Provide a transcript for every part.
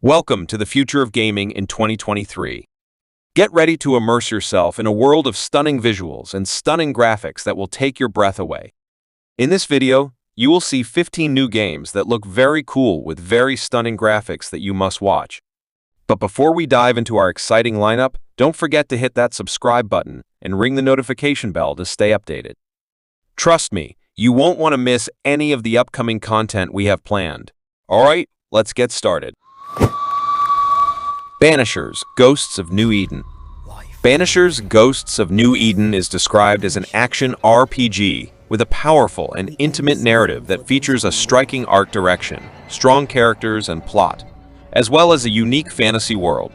Welcome to the future of gaming in 2023. Get ready to immerse yourself in a world of stunning visuals and stunning graphics that will take your breath away. In this video, you will see 15 new games that look very cool with very stunning graphics that you must watch. But before we dive into our exciting lineup, don't forget to hit that subscribe button and ring the notification bell to stay updated. Trust me, you won't want to miss any of the upcoming content we have planned. Alright, let's get started. Banishers, Ghosts of New Eden. Banishers, Ghosts of New Eden is described as an action RPG with a powerful and intimate narrative that features a striking art direction, strong characters and plot, as well as a unique fantasy world.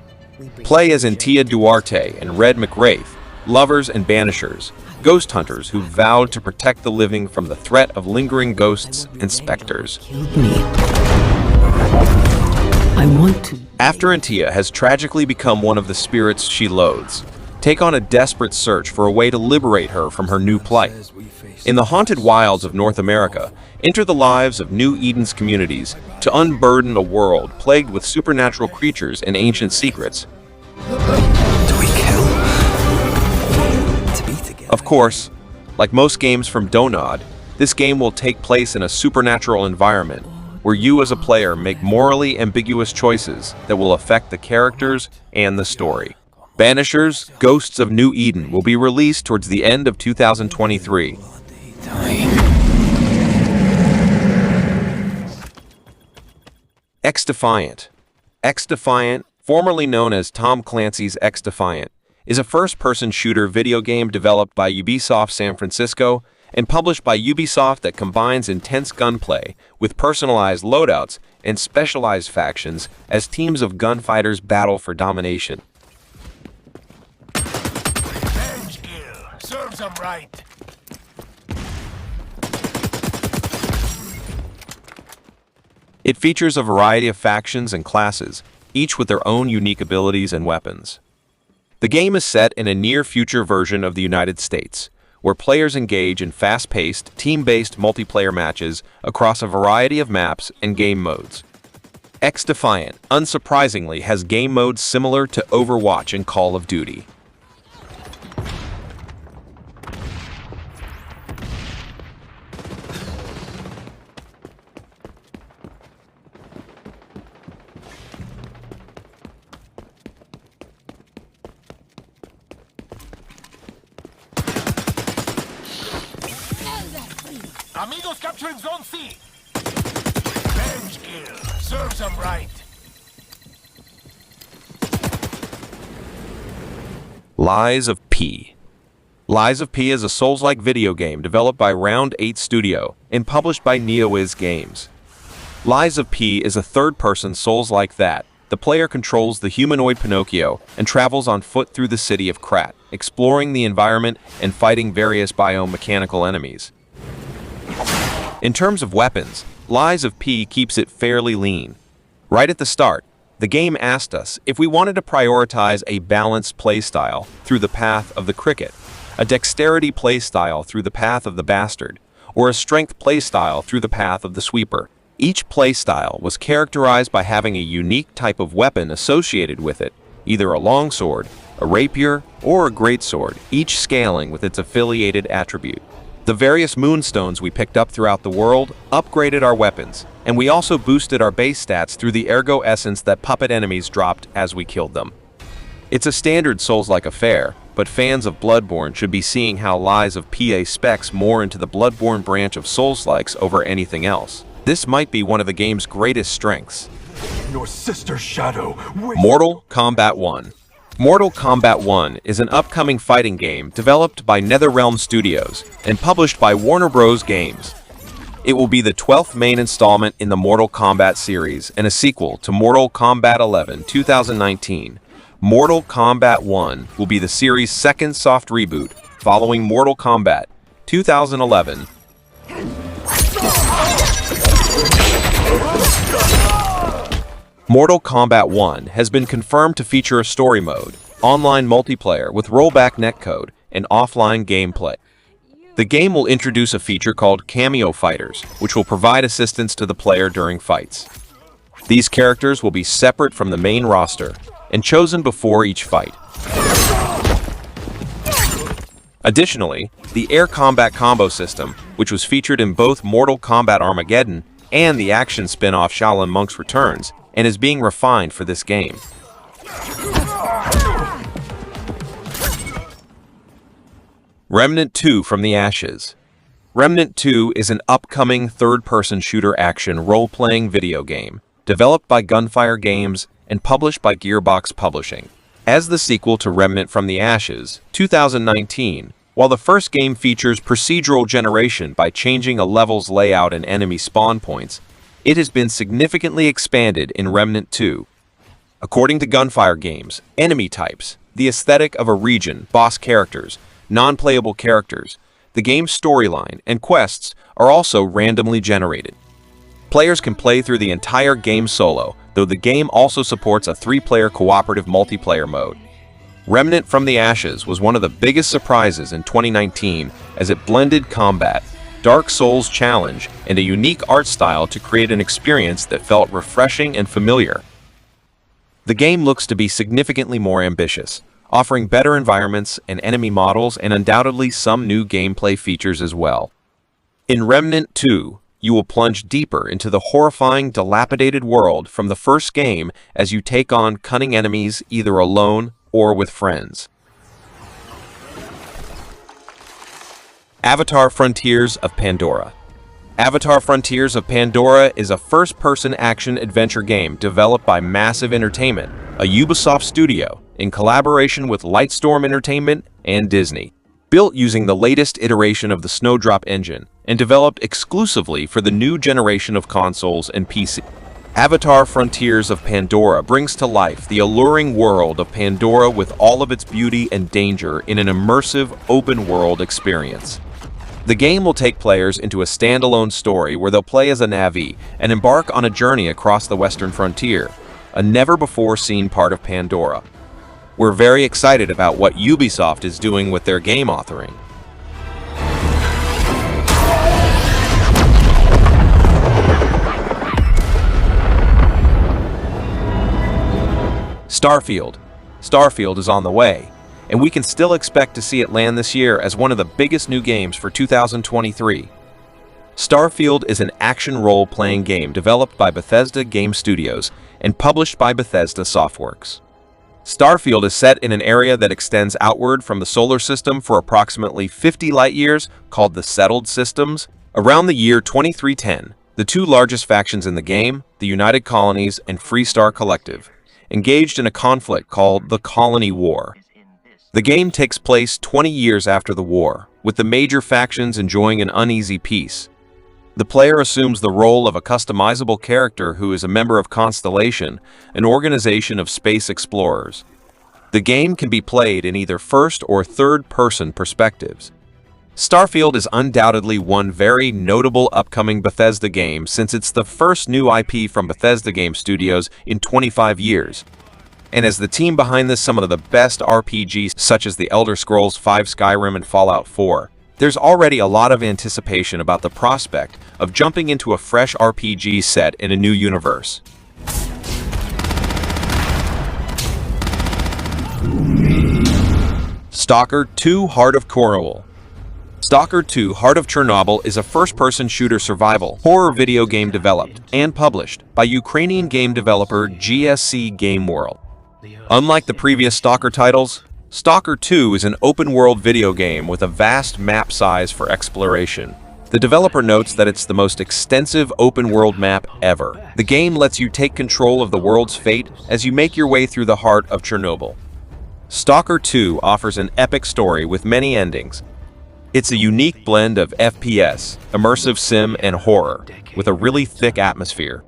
Play as Antia Duarte and Red McWraith, lovers and banishers, ghost hunters who vowed to protect the living from the threat of lingering ghosts and specters. After Antia has tragically become one of the spirits she loathes, take on a desperate search for a way to liberate her from her new plight. In the haunted wilds of North America, enter the lives of New Eden's communities to unburden a world plagued with supernatural creatures and ancient secrets. Of course, like most games from Donod, this game will take place in a supernatural environment where you as a player make morally ambiguous choices that will affect the characters and the story. Banishers, Ghosts of New Eden will be released towards the end of 2023. Xdefiant. Xdefiant, formerly known as Tom Clancy's Xdefiant, is a first-person shooter video game developed by Ubisoft San Francisco and published by Ubisoft that combines intense gunplay with personalized loadouts and specialized factions as teams of gunfighters battle for domination. Serves them right. It features a variety of factions and classes, each with their own unique abilities and weapons. The game is set in a near-future version of the United States, where players engage in fast-paced, team-based multiplayer matches across a variety of maps and game modes. Xdefiant, unsurprisingly, has game modes similar to Overwatch and Call of Duty. Amigos capturing Zone C. Revenge kill. Serves them right. Lies of P. Lies of P is a Souls-like video game developed by Round 8 Studio and published by NeoWiz Games. Lies of P is a third-person Souls-like that the player controls the humanoid Pinocchio and travels on foot through the city of Krat, exploring the environment and fighting various biomechanical enemies. In terms of weapons, Lies of P keeps it fairly lean. Right at the start, the game asked us if we wanted to prioritize a balanced playstyle through the path of the cricket, a dexterity playstyle through the path of the bastard, or a strength playstyle through the path of the sweeper. Each playstyle was characterized by having a unique type of weapon associated with it, either a longsword, a rapier, or a greatsword, each scaling with its affiliated attribute. The various moonstones we picked up throughout the world upgraded our weapons, and we also boosted our base stats through the ergo essence that puppet enemies dropped as we killed them. It's a standard Souls-like affair, but fans of Bloodborne should be seeing how Lies of PA specs more into the Bloodborne branch of Souls-likes over anything else. This might be one of the game's greatest strengths. Your sister Shadow. Mortal Kombat 1. Mortal Kombat 1 is an upcoming fighting game developed by NetherRealm Studios and published by Warner Bros. Games. It will be the 12th main installment in the Mortal Kombat series and a sequel to Mortal Kombat 11 2019. Mortal Kombat 1 will be the series' second soft reboot following Mortal Kombat 2011. Mortal Kombat 1 has been confirmed to feature a story mode, online multiplayer with rollback netcode, and offline gameplay. The game will introduce a feature called Cameo Fighters, which will provide assistance to the player during fights. These characters will be separate from the main roster and chosen before each fight. Additionally, the air combat combo system, which was featured in both Mortal Kombat Armageddon and the action spin-off Shaolin Monks Returns, and is being refined for this game. Remnant 2 from the Ashes. Remnant 2 is an upcoming third-person shooter action role-playing video game, developed by Gunfire Games and published by Gearbox Publishing. As the sequel to Remnant from the Ashes, 2019, while the first game features procedural generation by changing a level's layout and enemy spawn points, it has been significantly expanded in Remnant 2. According to Gunfire Games, enemy types, the aesthetic of a region, boss characters, non-playable characters, the game's storyline, and quests are also randomly generated. Players can play through the entire game solo, though the game also supports a 3-player cooperative multiplayer mode. Remnant from the Ashes was one of the biggest surprises in 2019 as it blended combat, Dark Souls challenge, and a unique art style to create an experience that felt refreshing and familiar. The game looks to be significantly more ambitious, offering better environments and enemy models and undoubtedly some new gameplay features as well. In Remnant 2, you will plunge deeper into the horrifying, dilapidated world from the first game as you take on cunning enemies either alone or with friends. Avatar Frontiers of Pandora. Avatar Frontiers of Pandora is a first-person action-adventure game developed by Massive Entertainment, a Ubisoft studio, in collaboration with Lightstorm Entertainment and Disney. Built using the latest iteration of the Snowdrop engine and developed exclusively for the new generation of consoles and PC. Avatar Frontiers of Pandora brings to life the alluring world of Pandora with all of its beauty and danger in an immersive, open-world experience. The game will take players into a standalone story where they'll play as a Na'vi and embark on a journey across the western frontier, a never-before-seen part of Pandora. We're very excited about what Ubisoft is doing with their game authoring. Starfield. Starfield is on the way, and we can still expect to see it land this year as one of the biggest new games for 2023. Starfield is an action role-playing game developed by Bethesda Game Studios and published by Bethesda Softworks. Starfield is set in an area that extends outward from the solar system for approximately 50 light-years, called the Settled Systems. Around the year 2310, the two largest factions in the game, the United Colonies and Freestar Collective, engaged in a conflict called the Colony War. The game takes place 20 years after the war, with the major factions enjoying an uneasy peace. The player assumes the role of a customizable character who is a member of Constellation, an organization of space explorers. The game can be played in either first or third-person perspectives. Starfield is undoubtedly one very notable upcoming Bethesda game since it's the first new IP from Bethesda Game Studios in 25 years. And as the team behind this some of the best RPGs such as The Elder Scrolls V, Skyrim, and Fallout 4, there's already a lot of anticipation about the prospect of jumping into a fresh RPG set in a new universe. S.T.A.L.K.E.R 2 Heart of Chernobyl. S.T.A.L.K.E.R 2 Heart of Chernobyl is a first-person shooter survival horror video game developed and published by Ukrainian game developer GSC Game World. Unlike the previous S.T.A.L.K.E.R titles, S.T.A.L.K.E.R 2 is an open-world video game with a vast map size for exploration. The developer notes that it's the most extensive open-world map ever. The game lets you take control of the world's fate as you make your way through the heart of Chernobyl. S.T.A.L.K.E.R 2 offers an epic story with many endings. It's a unique blend of FPS, immersive sim, and horror, with a really thick atmosphere.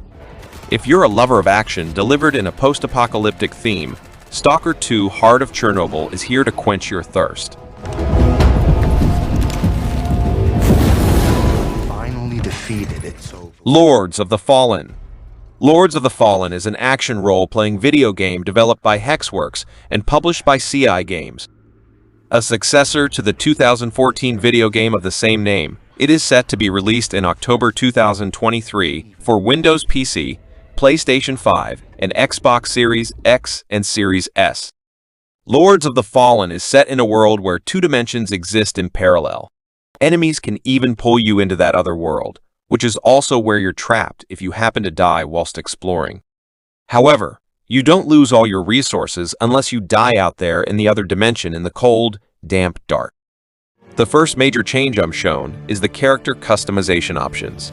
If you're a lover of action delivered in a post-apocalyptic theme, S.T.A.L.K.E.R 2 Heart of Chernobyl is here to quench your thirst. Finally defeated, it's over. Lords of the Fallen. Lords of the Fallen is an action role-playing video game developed by Hexworks and published by CI Games. A successor to the 2014 video game of the same name, it is set to be released in October 2023 for Windows PC, PlayStation 5, and Xbox Series X and Series S. Lords of the Fallen is set in a world where two dimensions exist in parallel. Enemies can even pull you into that other world, which is also where you're trapped if you happen to die whilst exploring. However, you don't lose all your resources unless you die out there in the other dimension in the cold, damp dark. The first major change I'm shown is the character customization options.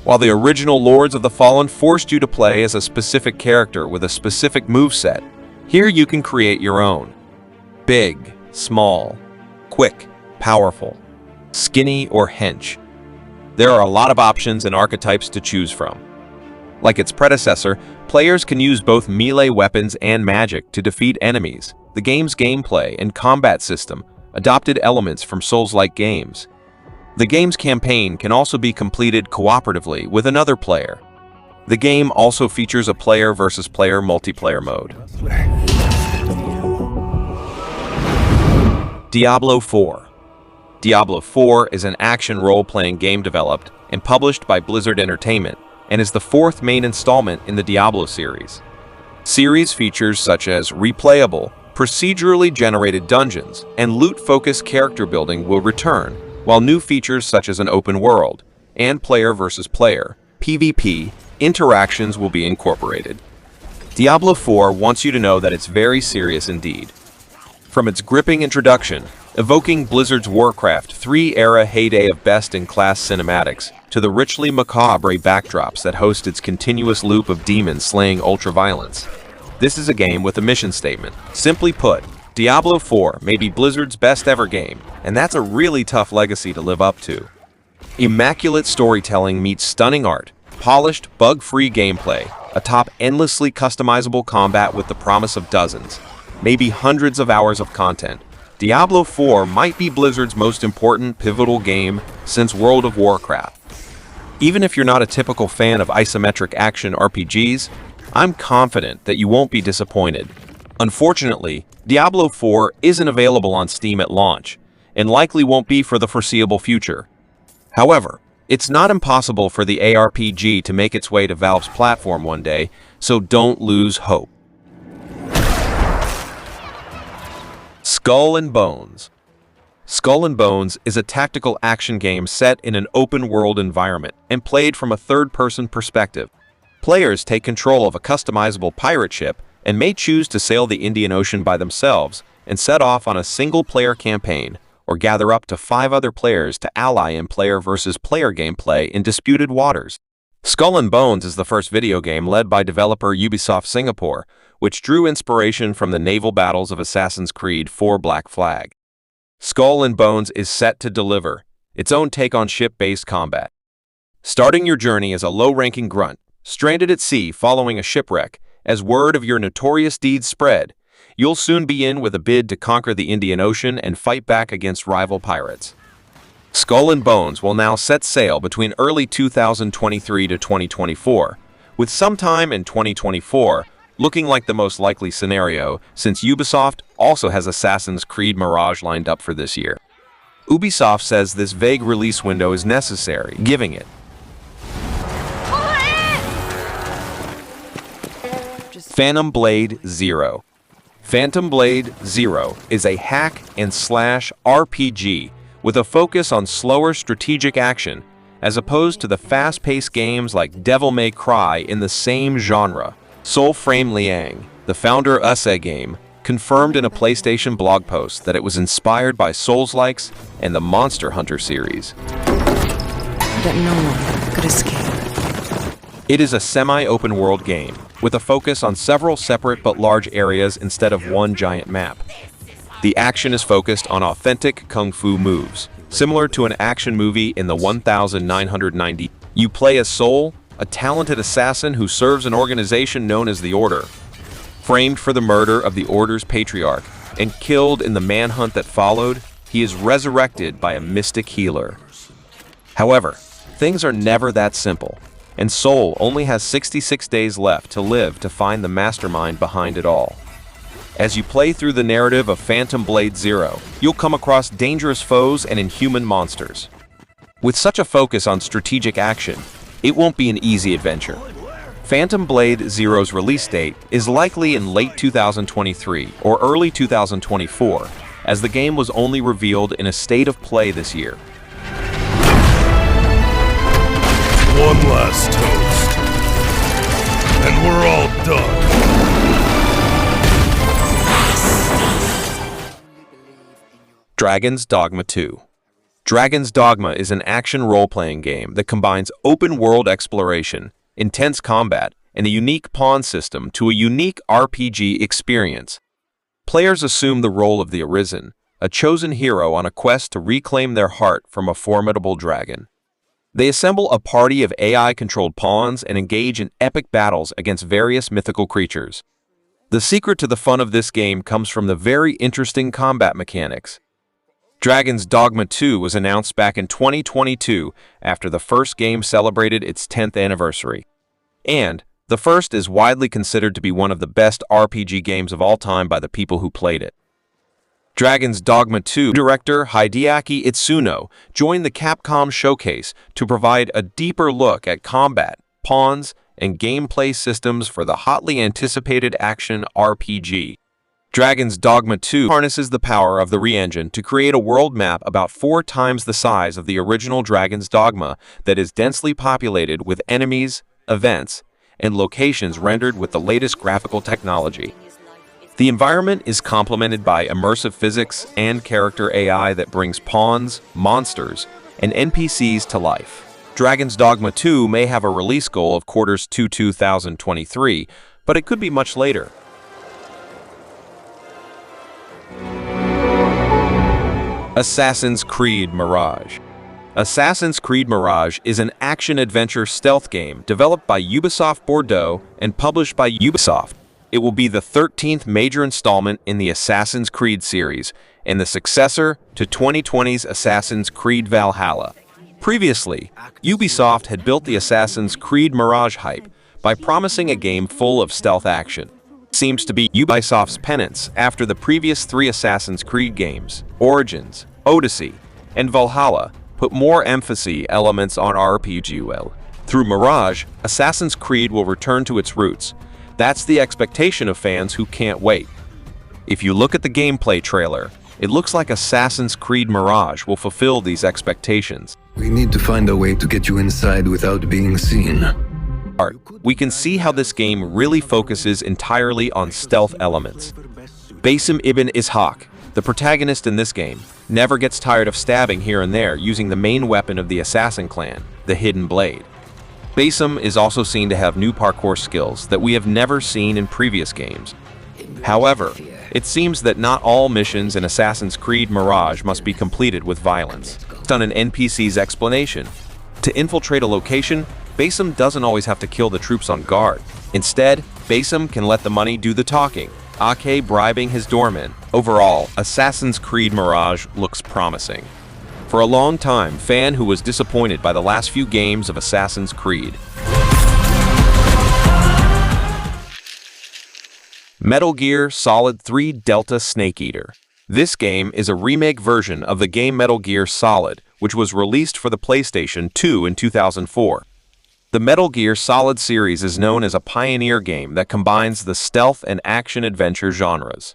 While the original Lords of the Fallen forced you to play as a specific character with a specific moveset, here you can create your own. Big, small, quick, powerful, skinny, or hench. There are a lot of options and archetypes to choose from. Like its predecessor, players can use both melee weapons and magic to defeat enemies. The game's gameplay and combat system adopted elements from Souls-like games. The game's campaign can also be completed cooperatively with another player. The game also features a player versus player multiplayer mode. Diablo 4. Diablo 4 is an action role-playing game developed and published by Blizzard Entertainment and is the fourth main installment in the Diablo series. Series features such as replayable, procedurally generated dungeons and loot-focused character building will return, while new features such as an open world and player versus player (PvP) interactions will be incorporated. Diablo 4 wants you to know that it's very serious indeed. From its gripping introduction, evoking Blizzard's Warcraft 3 era heyday of best-in-class cinematics, to the richly macabre backdrops that host its continuous loop of demons slaying ultraviolence. This is a game with a mission statement. Simply put, Diablo 4 may be Blizzard's best ever game, and that's a really tough legacy to live up to. Immaculate storytelling meets stunning art, polished, bug-free gameplay, atop endlessly customizable combat with the promise of dozens, maybe hundreds of hours of content. Diablo 4 might be Blizzard's most important pivotal game since World of Warcraft. Even if you're not a typical fan of isometric action RPGs, I'm confident that you won't be disappointed. Unfortunately, Diablo 4 isn't available on Steam at launch, and likely won't be for the foreseeable future. However, it's not impossible for the ARPG to make its way to Valve's platform one day, so don't lose hope. Skull and Bones. Skull and Bones is a tactical action game set in an open-world environment and played from a third-person perspective. Players take control of a customizable pirate ship and may choose to sail the Indian Ocean by themselves and set off on a single-player campaign, or gather up to 5 other players to ally in player versus player gameplay in disputed waters. Skull and Bones is the first video game led by developer Ubisoft Singapore, which drew inspiration from the naval battles of Assassin's Creed 4 Black Flag. Skull and Bones is set to deliver its own take on ship-based combat. Starting your journey as a low-ranking grunt, stranded at sea following a shipwreck, as word of your notorious deeds spread, you'll soon be in with a bid to conquer the Indian Ocean and fight back against rival pirates. Skull and Bones will now set sail between early 2023 to 2024, with sometime in 2024 looking like the most likely scenario, since Ubisoft also has Assassin's Creed Mirage lined up for this year. Ubisoft says this vague release window is necessary, giving it Phantom Blade Zero. Phantom Blade Zero is a hack-and-slash RPG with a focus on slower strategic action, as opposed to the fast-paced games like Devil May Cry in the same genre. Soulframe Liang, the founder of S.A.L.K.E.R game, confirmed in a PlayStation blog post that it was inspired by Souls-likes and the Monster Hunter series. That no one could escape. It is a semi-open world game, with a focus on several separate but large areas instead of one giant map. The action is focused on authentic kung fu moves, similar to an action movie in the 1990. You play as Soul, a talented assassin who serves an organization known as the Order. Framed for the murder of the Order's patriarch and killed in the manhunt that followed, he is resurrected by a mystic healer. However, things are never that simple, and Soul only has 66 days left to live to find the mastermind behind it all. As you play through the narrative of Phantom Blade Zero, you'll come across dangerous foes and inhuman monsters. With such a focus on strategic action, it won't be an easy adventure. Phantom Blade Zero's release date is likely in late 2023 or early 2024, as the game was only revealed in a state of play this year. One last toast, and we're all done. Dragon's Dogma 2. Dragon's Dogma is an action role-playing game that combines open-world exploration, intense combat, and a unique pawn system to a unique RPG experience. Players assume the role of the Arisen, a chosen hero on a quest to reclaim their heart from a formidable dragon. They assemble a party of AI-controlled pawns and engage in epic battles against various mythical creatures. The secret to the fun of this game comes from the very interesting combat mechanics. Dragon's Dogma 2 was announced back in 2022 after the first game celebrated its 10th anniversary. And the first is widely considered to be one of the best RPG games of all time by the people who played it. Dragon's Dogma 2 director Hideaki Itsuno joined the Capcom showcase to provide a deeper look at combat, pawns, and gameplay systems for the hotly anticipated action RPG. Dragon's Dogma 2 harnesses the power of the re-engine to create a world map about 4 times the size of the original Dragon's Dogma that is densely populated with enemies, events, and locations rendered with the latest graphical technology. The environment is complemented by immersive physics and character AI that brings pawns, monsters, and NPCs to life. Dragon's Dogma 2 may have a release goal of Q2 2023, but it could be much later. Assassin's Creed Mirage. Assassin's Creed Mirage is an action-adventure stealth game developed by Ubisoft Bordeaux and published by Ubisoft. It will be the 13th major installment in the Assassin's Creed series and the successor to 2020's Assassin's Creed Valhalla. Previously, Ubisoft had built the Assassin's Creed Mirage hype by promising a game full of stealth action. Seems to be Ubisoft's penance after the previous 3 Assassin's Creed games, Origins, Odyssey, and Valhalla, put more emphasis elements on RPG. Through Mirage, Assassin's Creed will return to its roots. That's the expectation of fans who can't wait. If you look at the gameplay trailer, it looks like Assassin's Creed Mirage will fulfill these expectations. We need to find a way to get you inside without being seen. We can see how this game really focuses entirely on stealth elements. Basim ibn Ishaq, the protagonist in this game, never gets tired of stabbing here and there using the main weapon of the assassin clan, the hidden blade. Basim is also seen to have new parkour skills that we have never seen in previous games. However, it seems that not all missions in Assassin's Creed Mirage must be completed with violence. Based on an NPC's explanation, to infiltrate a location, Basim doesn't always have to kill the troops on guard. Instead, Basim can let the money do the talking, aka bribing his doorman. Overall, Assassin's Creed Mirage looks promising. For a long time, fan who was disappointed by the last few games of Assassin's Creed. Metal Gear Solid 3 Delta Snake Eater. This game is a remake version of the game Metal Gear Solid, which was released for the PlayStation 2 in 2004. The Metal Gear Solid series is known as a pioneer game that combines the stealth and action-adventure genres.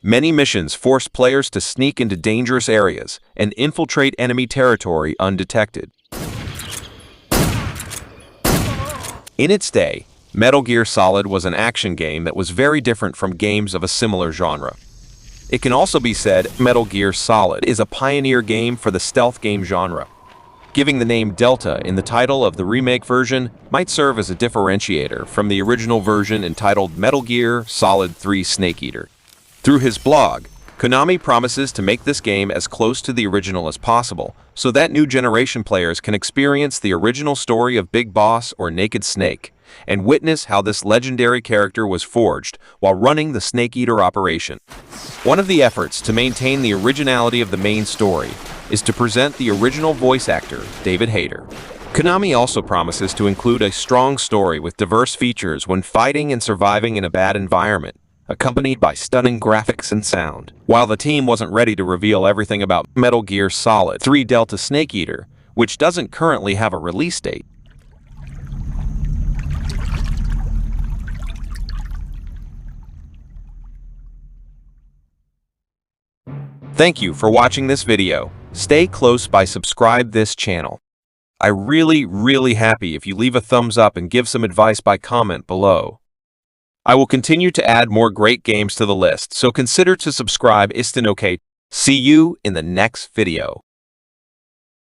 Many missions force players to sneak into dangerous areas and infiltrate enemy territory undetected. In its day, Metal Gear Solid was an action game that was very different from games of a similar genre. It can also be said Metal Gear Solid is a pioneer game for the stealth game genre. Giving the name Delta in the title of the remake version might serve as a differentiator from the original version entitled Metal Gear Solid 3 Snake Eater. Through his blog, Konami promises to make this game as close to the original as possible, so that new generation players can experience the original story of Big Boss or Naked Snake, and witness how this legendary character was forged while running the Snake Eater operation. One of the efforts to maintain the originality of the main story is to present the original voice actor, David Hayter. Konami also promises to include a strong story with diverse features when fighting and surviving in a bad environment, accompanied by stunning graphics and sound. While the team wasn't ready to reveal everything about Metal Gear Solid 3 Delta Snake Eater, which doesn't currently have a release date. Thank you for watching this video. Stay close by subscribe this channel. I really happy if you leave a thumbs up and give some advice by comment below. I will continue to add more great games to the list, so consider to subscribe. S.T.A.L.K.E.R. See you in the next video.